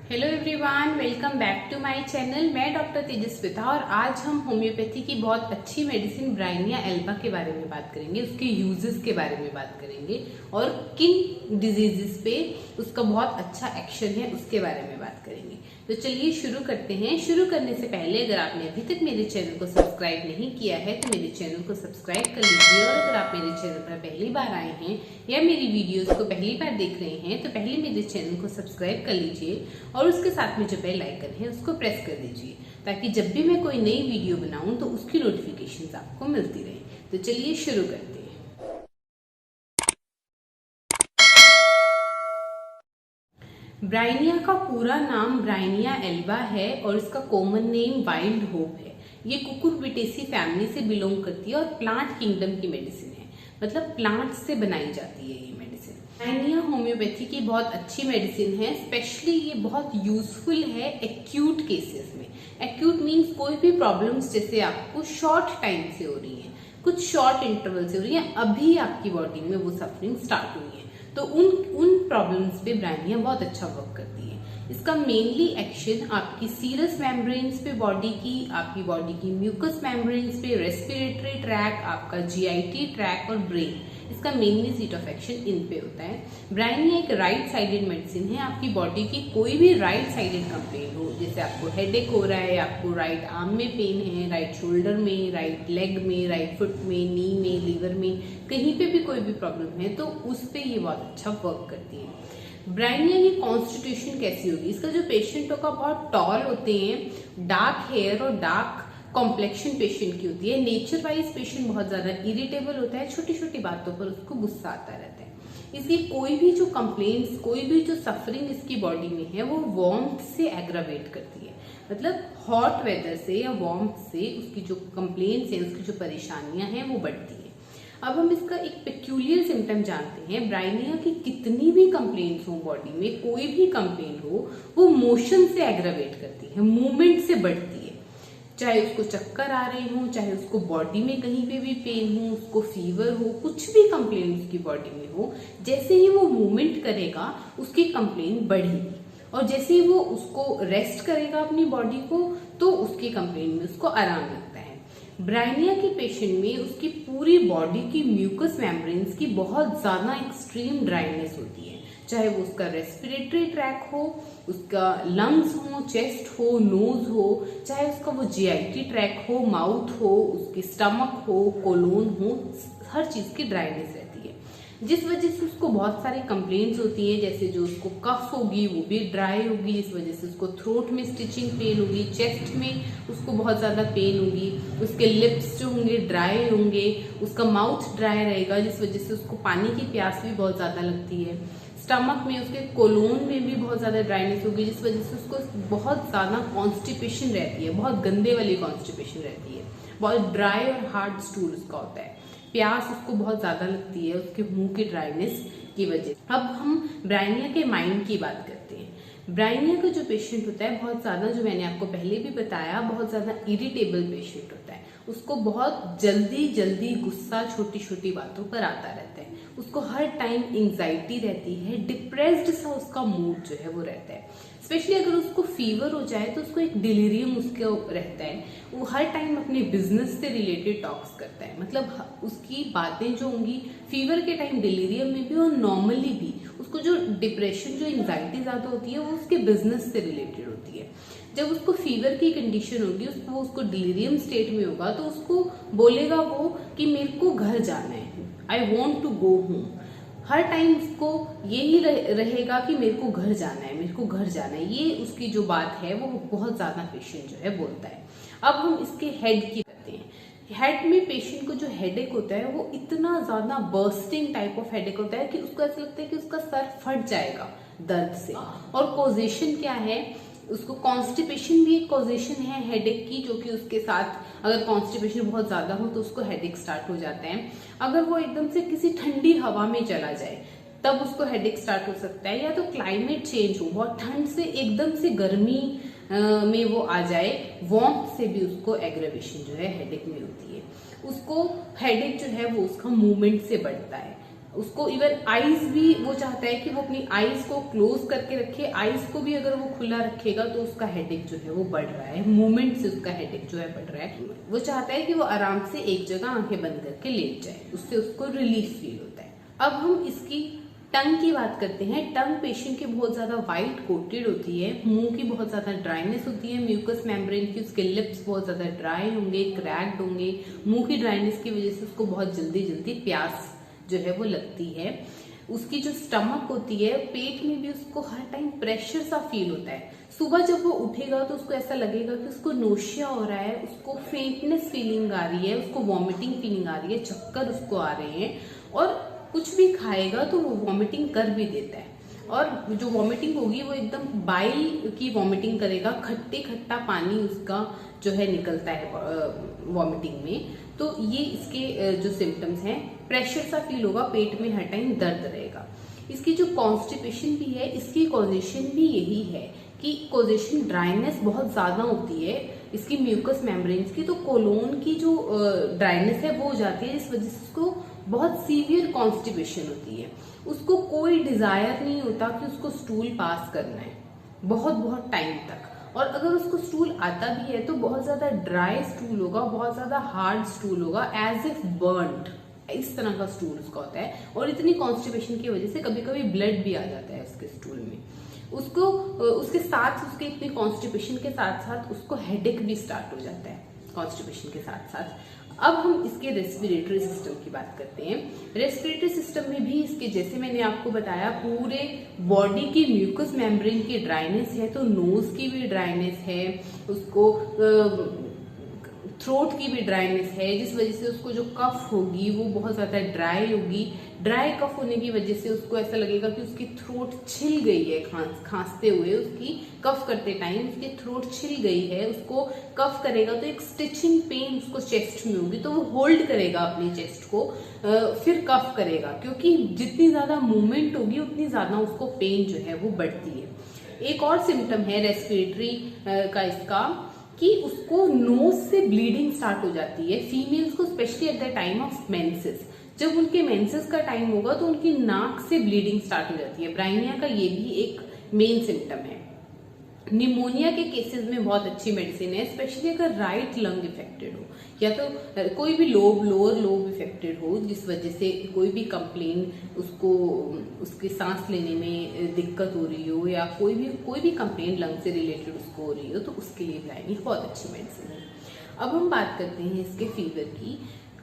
Hello everyone, welcome back to my channel. मैं doctor Tejaswita और आज हम होम्योपैथी की बहुत अच्छी मेडिसिन ब्राइनिया एल्बा के बारे में बात करेंगे, उसके यूजेस के बारे में बात करेंगे और किन डिजीजेस पे उसका बहुत अच्छा एक्शन है उसके बारे में बात करेंगे। तो चलिए शुरू करते हैं। शुरू करने से पहले अगर आपने अभी तक मेरे चैनल को सब्सक्राइब नहीं किया है तो मेरे चैनल को सब्सक्राइब कर लीजिए, और अगर आप मेरे चैनल पर पहली बार आए हैं या मेरी वीडियोस को पहली बार देख रहे हैं तो पहले मेरे चैनल को सब्सक्राइब कर लीजिए और उसके साथ में जो बेल आइकन है उसको प्रेस कर दीजिए, ताकि जब भी मैं कोई नई वीडियो बनाऊं तो उसकी नोटिफिकेशंस आपको मिलती रहे। तो चलिए शुरू करते हैं। ब्राइनिया का पूरा नाम ब्राइनिया एल्बा है और इसका कॉमन नेम वाइल्ड होप है। ये कुकुरबिटेसी फैमिली से बिलोंग करती है और प्लांट किंगडम की मेडिसिन है, मतलब प्लांट से बनाई जाती है ये मेडिसिन। ब्राइनिया होम्योपैथी की बहुत अच्छी मेडिसिन है, स्पेशली ये बहुत यूजफुल है एक्यूट केसेस में। एक्यूट मीन्स कोई भी प्रॉब्लम्स जैसे आपको शॉर्ट टाइम से हो रही है, कुछ शॉर्ट इंटरवल से हो रही है, अभी आपकी बॉडी में वो सफरिंग स्टार्ट हुई है, तो उन प्रॉब्लम्स पे ब्राइनिया बहुत अच्छा वर्क करती है। इसका मेनली एक्शन आपकी सीरस मेम्ब्रेन्स पे बॉडी की, आपकी बॉडी की म्यूकस मेम्ब्रेन्स पे, रेस्पिरेटरी ट्रैक, आपका जीआईटी ट्रैक और ब्रेन, इसका mainly seat of action in पे होता है। ब्राइनिया एक राइट साइडेड मेडिसिन है। आपकी बॉडी की कोई भी राइट साइडेड कंप्लेन हो, जैसे आपको हेडेक हो रहा है, आपको राइट आर्म में पेन है, राइट शोल्डर में, राइट लेग में, राइट फुट में, नी में, लीवर में, कहीं पे भी कोई भी प्रॉब्लम है तो उस पे ये बहुत अच्छा वर्क करती है। ब्राइनिया की कॉन्स्टिट्यूशन कैसी होगी? इसका जो पेशेंट होगा बहुत टॉल होते हैं, डार्क हेयर और डार्क कॉम्प्लेक्शन पेशेंट की होती है। नेचर वाइज पेशेंट बहुत ज्यादा इरिटेबल होता है, छोटी छोटी बातों पर उसको गुस्सा आता रहता है। इसलिए कोई भी जो कंप्लेंट्स, कोई भी जो सफरिंग इसकी बॉडी में है वो वार्मथ से एग्रावेट करती है, मतलब हॉट वेदर से या वार्मथ से उसकी जो कंप्लेंट्स हैं, उसकी जो परेशानियां हैं वो बढ़ती है। अब हम इसका एक पेक्यूलियर सिम्टम जानते हैं। ब्राइनिया की कितनी भी कंप्लेंट्स हो बॉडी में, कोई भी कंप्लेंट हो, वो मोशन से एग्रावेट करती है, मूवमेंट से बढ़ती है। चाहे उसको चक्कर आ रहे हो, चाहे उसको बॉडी में कहीं पे भी पेन हो, उसको फीवर हो, कुछ भी कंप्लेंट उसकी बॉडी में हो, जैसे ही वो मूवमेंट करेगा उसकी कंप्लेंट बढ़ेगी, और जैसे ही वो उसको रेस्ट करेगा अपनी बॉडी को तो उसकी कंप्लेंट में उसको आराम लगता है। ब्राइनिया के पेशेंट में उसकी पूरी बॉडी की म्यूकस मेम्ब्रेन्स की बहुत ज्यादा एक्सट्रीम ड्राइनेस होती है, चाहे वो उसका रेस्पिरेटरी ट्रैक हो, उसका लंग्स हो, चेस्ट हो, नोज हो, चाहे उसका वो जीआईटी ट्रैक हो, माउथ हो, उसकी स्टमक हो, कोलोन हो, हर चीज की ड्राइनेस रहती है, जिस वजह से उसको बहुत सारी कंप्लेंट्स होती है। जैसे जो उसको कफ होगी वो भी ड्राई होगी, जिस वजह से उसको थ्रोट में स्टिचिंग पेन होगी, चेस्ट में उसको बहुत ज्यादा पेन होगी, उसके लिप्स जो होंगे ड्राई होंगे, उसका माउथ ड्राई रहेगा, जिस वजह से उसको पानी की प्यास भी बहुत ज्यादा लगती है। स्टमक में, उसके कोलोन में भी बहुत ज्यादा ड्राइनेस होगी, जिस वजह से उसको बहुत ज्यादा कॉन्स्टिपेशन रहती है, बहुत गंदे वाली कॉन्स्टिपेशन रहती है, बहुत ड्राई और हार्ड स्टूल उसका होता है, प्यास उसको बहुत ज्यादा लगती है उसके मुंह की ड्राइनेस की वजह। अब हम ब्राइनिया के माइंड की बात करते हैं। ब्राइनिया का जो पेशेंट होता है बहुत ज्यादा, जो मैंने आपको पहले भी बताया, बहुत ज्यादा इरिटेबल पेशेंट होता है। उसको बहुत जल्दी जल्दी गुस्सा छोटी छोटी बातों पर आता रहता है, उसको हर टाइम एंजाइटी रहती है, डिप्रेस्ड सा उसका मूड जो है वो रहता है। स्पेशली अगर उसको फीवर हो जाए तो उसको एक डिलीरियम उसको रहता है, वो हर टाइम अपने बिजनेस से रिलेटेड टॉक्स करता है, मतलब उसकी बातें जो होंगी फीवर के टाइम डिलीरियम में भी और नॉर्मली भी उसको जो डिप्रेशन, जो एंजाइटी ज्यादा होती है वो उसके बिजनेस से रिलेटेड होती है। जब उसको फीवर की कंडीशन होगी, वो उसको डिलीरियम स्टेट में होगा तो उसको बोलेगा वो कि मेरे को घर जाना है, I want to go home. हर टाइम उसको यही रहेगा कि मेरे को घर जाना है, मेरे को घर जाना है, ये उसकी जो बात है वो बहुत ज्यादा पेशेंट जो है बोलता है। अब हम इसके हेड की करते हैं। हेड में पेशेंट को जो हेडेक होता है वो इतना ज्यादा बर्स्टिंग टाइप ऑफ हेडेक होता है कि उसको ऐसा लगता है कि उसका सर फट जाएगा दर्द से। और कॉजेशन क्या है? उसको कॉन्स्टिपेशन भी एक कॉजेशन है हेडेक की, जो कि उसके साथ अगर कॉन्स्टिपेशन बहुत ज्यादा हो तो उसको हेडेक स्टार्ट हो जाता है। अगर वो एकदम से किसी ठंडी हवा में चला जाए तब उसको हेडेक स्टार्ट हो सकता है, या तो क्लाइमेट चेंज हो, बहुत ठंड से एकदम से गर्मी में वो आ जाए, वार्मथ से भी उसको एग्रेवेशन जो है हेडेक में होती है। उसको हेडेक जो है वो उसका मूवमेंट से बढ़ता है, उसको इवन आईज भी वो चाहता है कि वो अपनी आईज को क्लोज करके रखे, आईज को भी अगर वो खुला रखेगा तो उसका हेडेक जो है वो बढ़ रहा है, मूवमेंट से उसका हेडेक जो है बढ़ रहा है। वो चाहता है कि वो आराम से एक जगह आंखें बंद करके लेट जाए, उससे उसको रिलीफ फील होता है। अब हम इसकी टंग की बात करते हैं। टंग पेशेंट की बहुत ज्यादा व्हाइट कोटेड होती है, मुंह की बहुत ज्यादा ड्राइनेस होती है, म्यूकस मेम्ब्रेन की, उसके लिप्स बहुत ज्यादा ड्राई होंगे, क्रैक्ड होंगे। मुंह की ड्राइनेस की वजह से उसको बहुत जल्दी जल्दी प्यास जो है वो लगती है। उसकी जो स्टमक होती है, पेट में भी उसको हर टाइम प्रेशर सा फील होता है। सुबह जब वो उठेगा तो उसको ऐसा लगेगा कि उसको नोशिया हो रहा है, उसको फेंटनेस फीलिंग आ रही है, उसको वॉमिटिंग फीलिंग आ रही है, चक्कर उसको आ रहे हैं, और कुछ भी खाएगा तो वो वॉमिटिंग कर भी देता है। और जो वॉमिटिंग होगी वो एकदम बाइल की वॉमिटिंग करेगा, खट्टे खट्टा पानी उसका जो है निकलता है वॉमिटिंग में। तो ये इसके जो सिम्टम्स हैं, प्रेशर सा फील होगा, पेट में हर टाइम दर्द रहेगा। इसकी जो कॉन्स्टिपेशन भी है, इसकी कॉजेशन भी यही है कि कॉजेशन ड्राइनेस बहुत ज्यादा होती है इसकी म्यूकस मेम्ब्रेन्स की, तो कोलोन की जो ड्राइनेस है वो हो जाती है, जिस वजह से उसको बहुत सीवियर कॉन्स्टिपेशन होती है। उसको कोई डिजायर नहीं होता कि उसको स्टूल पास करना है बहुत टाइम तक, और अगर उसको स्टूल आता भी है तो बहुत ज्यादा ड्राई स्टूल होगा, बहुत ज्यादा हार्ड स्टूल होगा, एज इफ बर्न्ड, इस तरह का स्टूल उसका होता है। और इतनी कॉन्स्टिपेशन की वजह से कभी कभी ब्लड भी आ जाता है उसके स्टूल में। उसको उसके साथ, उसके इतनी कॉन्स्टिपेशन के साथ साथ उसको हेडेक भी स्टार्ट हो जाता है कॉन्स्टिपेशन के साथ साथ। अब हम इसके रेस्पिरेटरी सिस्टम की बात करते हैं। रेस्पिरेटरी सिस्टम में भी इसके, जैसे मैंने आपको बताया, पूरे बॉडी की म्यूकस मेम्ब्रेन की ड्राइनेस है, तो नोज की भी ड्राइनेस है, उसको थ्रोट की भी ड्राइनेस है, जिस वजह से उसको जो कफ होगी वो बहुत ज्यादा ड्राई होगी। ड्राई कफ होने की वजह से उसको ऐसा लगेगा कि उसकी थ्रोट छिल गई है, खांसते हुए उसकी कफ करते टाइम उसकी थ्रोट छिल गई है। उसको कफ करेगा तो एक स्टिचिंग पेन उसको चेस्ट में होगी, तो वो होल्ड करेगा अपनी चेस्ट को, फिर कफ करेगा, क्योंकि जितनी ज्यादा मूवमेंट होगी उतनी ज्यादा उसको पेन जो है वो बढ़ती है। एक और सिम्टम है रेस्पिरेटरी का इसका, कि उसको नोज से ब्लीडिंग स्टार्ट हो जाती है फीमेल्स को, specially at the time of menses. जब उनके मेंसेस का टाइम होगा तो उनकी नाक से ब्लीडिंग स्टार्ट हो जाती है। ब्राइनिया का ये भी एक मेन सिम्टम है। निमोनिया के केसेस में बहुत अच्छी मेडिसिन है, स्पेशली अगर राइट लंग इफेक्टेड हो, या तो कोई भी लोअर लोब इफेक्टेड हो, जिस वजह से कोई भी कंप्लेन उसको, उसके सांस लेने में दिक्कत हो रही हो, या कोई भी कंप्लेन लंग से रिलेटेड उसको हो रही हो, तो उसके लिए ब्राइनिया बहुत अच्छी मेडिसिन है। अब हम बात करते हैं इसके फीवर की।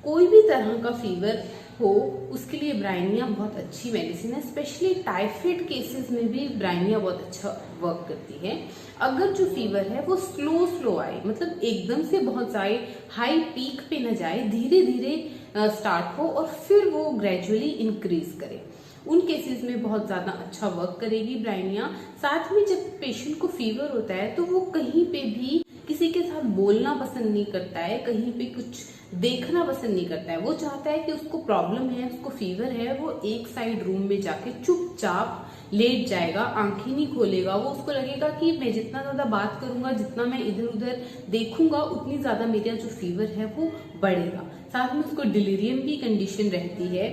कोई भी तरह का फीवर हो उसके लिए ब्राइनिया बहुत अच्छी मेडिसिन है, स्पेशली टाइफाइड केसेस में भी ब्राइनिया बहुत अच्छा वर्क करती है। अगर जो फीवर है वो स्लो आए, मतलब एकदम से बहुत जाए, हाई पीक पे न जाए, धीरे धीरे स्टार्ट हो और फिर वो ग्रेजुअली इंक्रीज करे, उन केसेस में बहुत ज्यादा अच्छा वर्क करेगी ब्राइनिया। साथ में जब पेशेंट को फीवर होता है तो वो कहीं पे भी किसी के साथ बोलना पसंद नहीं करता है, कहीं पे कुछ देखना पसंद नहीं करता है। वो चाहता है कि उसको प्रॉब्लम है, उसको फीवर है, वो एक साइड रूम में जाके चुपचाप लेट जाएगा, आंखें नहीं खोलेगा। वो उसको लगेगा कि मैं जितना ज्यादा बात करूंगा, जितना मैं इधर उधर देखूंगा, उतनी ज्यादा मेरा जो फीवर है वो बढ़ेगा। साथ में उसको डिलीरियम की कंडीशन रहती है,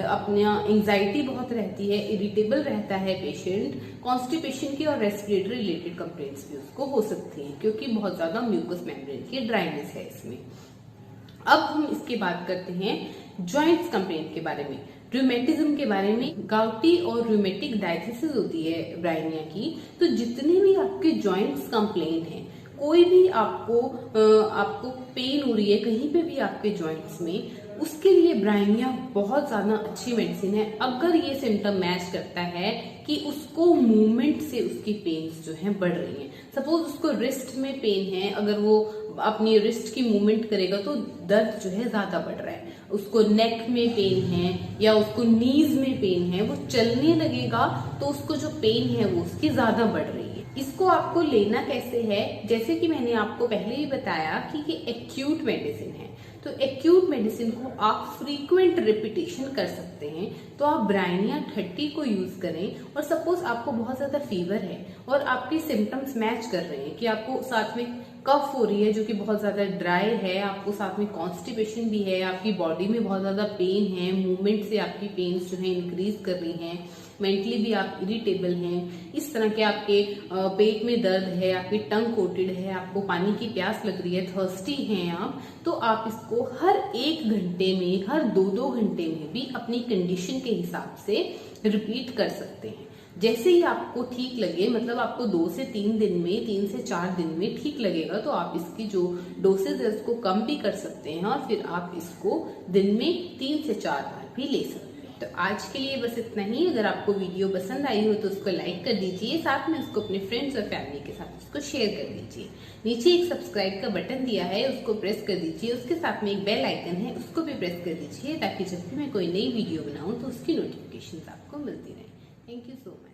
अपना एंजाइटी बहुत रहती है, इरिटेबल रहता है पेशेंट, कॉन्स्टिपेशन की और रेस्पिरेटरी रिलेटेड कंप्लेंट्स भी उसको हो सकती हैं, क्योंकि बहुत ज्यादा म्यूकस मेम्ब्रेन की ड्राइनेस है इसमें। अब हम इसके बात करते हैं जॉइंट्स कंप्लेंट के बारे में, रूमेटिज्म के बारे में। गाउटी और रूमेटिक डायथिसिस होती है ब्राइनिया की, तो जितने भी आपके जॉइंट्स कंप्लेंट हैं, कोई भी आपको पेन हो रही है कहीं पे भी आपके जॉइंट्स में, उसके लिए ब्राइनिया बहुत ज्यादा अच्छी मेडिसिन है। अगर ये सिम्टम मैच करता है कि उसको मूवमेंट से उसकी पेन्स जो है बढ़ रही हैं, सपोज उसको रिस्ट में पेन है, अगर वो अपनी रिस्ट की मूवमेंट करेगा तो दर्द जो है ज्यादा बढ़ रहा है, उसको नेक में पेन है या उसको नीज में पेन है, वो चलने लगेगा तो उसको जो पेन है वो उसकी ज्यादा बढ़ रही है। इसको आपको लेना कैसे है, जैसे कि मैंने आपको पहले ही बताया कि ये एक्यूट मेडिसिन है, तो एक्यूट मेडिसिन को आप फ्रीक्वेंट रिपीटेशन कर सकते हैं। तो आप ब्राइनिया 30 को यूज करें, और सपोज आपको बहुत ज्यादा फीवर है और आपके सिम्टम्स मैच कर रहे हैं कि आपको साथ में कफ हो रही है जो कि बहुत ज्यादा ड्राई है, आपको साथ में कॉन्स्टिपेशन भी है, आपकी बॉडी में बहुत ज्यादा पेन है, मूवमेंट से आपकी पेन्स जो है इंक्रीज कर रही हैं, मेंटली भी आप इरिटेबल हैं, इस तरह के आपके पेट में दर्द है, आपकी टंग कोटेड है, आपको पानी की प्यास लग रही है, थर्स्टी हैं आप, तो आप इसको हर 1 घंटे में, हर 2-2 घंटे में भी अपनी कंडीशन के हिसाब से रिपीट कर सकते हैं। जैसे ही आपको ठीक लगे, मतलब आपको 2 से 3 दिन में, 3 से 4 दिन में ठीक लगेगा तो आप इसकी जो डोसेज है उसको कम भी कर सकते हैं और फिर आप इसको दिन में 3 से 4 बार भी ले सकते हैं। तो आज के लिए बस इतना ही। अगर आपको वीडियो पसंद आई हो तो उसको लाइक कर दीजिए, साथ में उसको अपने फ्रेंड्स और फैमिली के साथ उसको शेयर कर दीजिए। नीचे एक सब्सक्राइब का बटन दिया है, उसको प्रेस कर दीजिए, उसके साथ में एक बेल आइकन है, उसको भी प्रेस कर दीजिए ताकि जब भी मैं कोई नई वीडियो बनाऊं तो उसकी नोटिफिकेशन आपको मिलती रहे। Thank you so much.